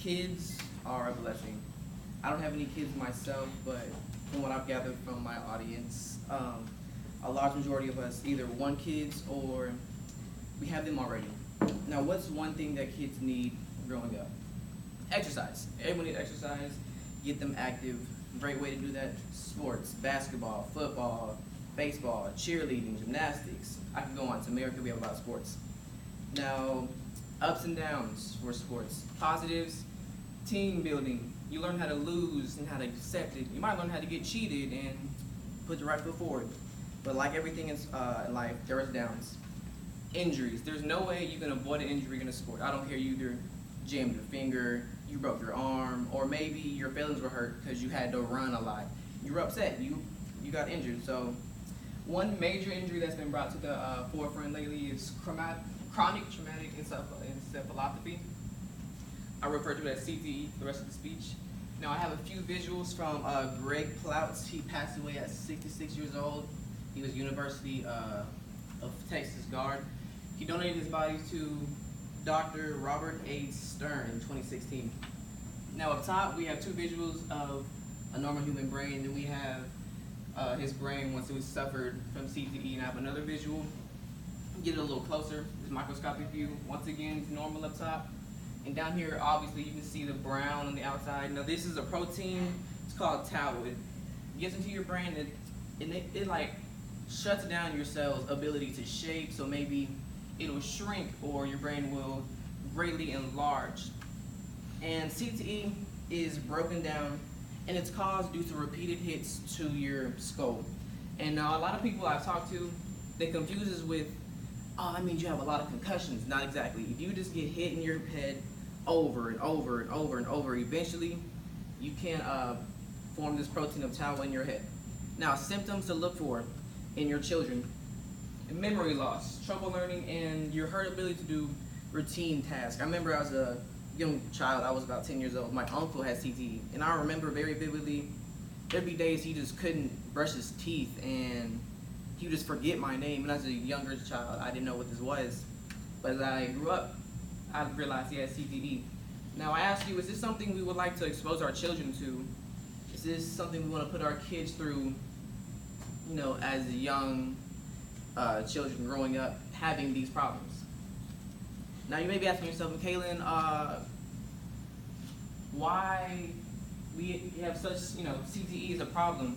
Kids are a blessing. I don't have any kids myself, but from what I've gathered from my audience, a large majority of us either want kids or we have them already. Now, what's one thing that kids need growing up? Exercise. Everyone needs exercise. Get them active. Great way to do that: sports, basketball, football, baseball, cheerleading, gymnastics. I could go on. To America, we have a lot of sports. Now, ups and downs for sports. Positives: team building. You learn how to lose and how to accept it. You might learn how to get cheated and put your right foot forward. But like everything in life, there is downs. Injuries. There's no way you can avoid an injury in a sport. I don't care, you either jammed your finger, you broke your arm, or maybe your feelings were hurt because you had to run a lot. You were upset. You got injured. So one major injury that's been brought to the forefront lately is chronic traumatic encephalopathy. I refer to it as CTE for the rest of the speech. Now, I have a few visuals from Greg Plouts. He passed away at 66 years old. He was University of Texas guard. He donated his body to Dr. Robert A. Stern in 2016. Now, up top, we have two visuals of a normal human brain, and we have his brain once it was suffered from CTE. And I have another visual. Get it a little closer. This microscopic view. Once again, it's normal up top. And down here, obviously, you can see the brown on the outside. Now, this is a protein. It's called tau. It gets into your brain, and it like shuts down your cell's ability to shape. So maybe it'll shrink, or your brain will greatly enlarge. And CTE is broken down, and it's caused due to repeated hits to your skull. And now, a lot of people I've talked to, they confuse this with, oh, that means you have a lot of concussions. Not exactly. If you just get hit in your head over and over and over and over, eventually you can form this protein of tau in your head. Now, symptoms to look for in your children: memory loss, trouble learning, and your hurt ability to do routine tasks. I remember as a young child, I was about 10 years old, my uncle had CTE, and I remember very vividly, there'd be days he just couldn't brush his teeth, and he would just forget my name. And as a younger child, I didn't know what this was. But as I grew up, I realized he had CTE. Now, I ask you, is this something we would like to expose our children to? Is this something we want to put our kids through, as young children growing up, having these problems? Now, you may be asking yourself, Kaylin, why we have such, CTE is a problem.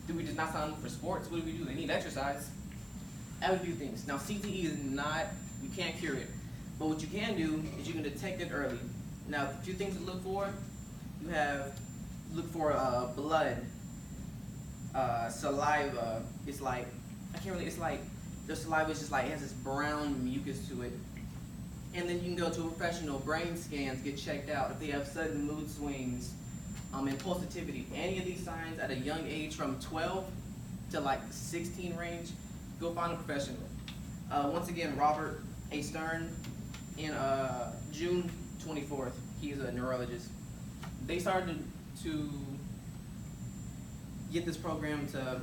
Do we just not sign up for sports? What do? They need exercise. I have a few things. Now, CTE is not, you can't cure it. But what you can do is you can detect it early. Now, a few things to look for. Look for blood, saliva. It's like, it's like, the saliva is just like, it has this brown mucus to it. And then you can go to a professional. Brain scans, get checked out. If they have sudden mood swings, impulsivity, any of these signs at a young age from 12 to like 16 range, go find a professional. Once again, Robert A. Stern, in June 24th, he's a neurologist. They started to get this program to,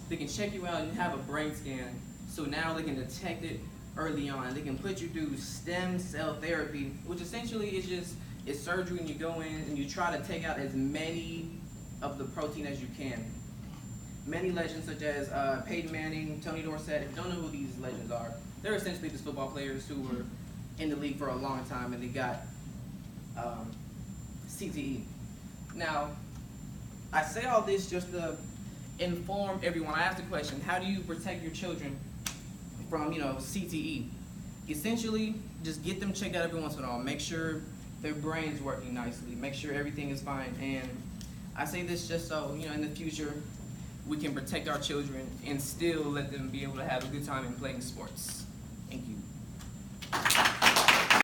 they can check you out and have a brain scan. So now they can detect it early on. They can put you through stem cell therapy, which essentially is it's surgery, and you go in and you try to take out as many of the protein as you can. Many legends such as Peyton Manning, Tony Dorsett, if you don't know who these legends are, they're essentially just football players who were in the league for a long time, and they got CTE. Now, I say all this just to inform everyone. I asked the question, how do you protect your children from, CTE? Essentially, just get them checked out every once in a while. Make sure their brain's working nicely. Make sure everything is fine. And I say this just so, in the future, we can protect our children and still let them be able to have a good time in playing sports. Thank you.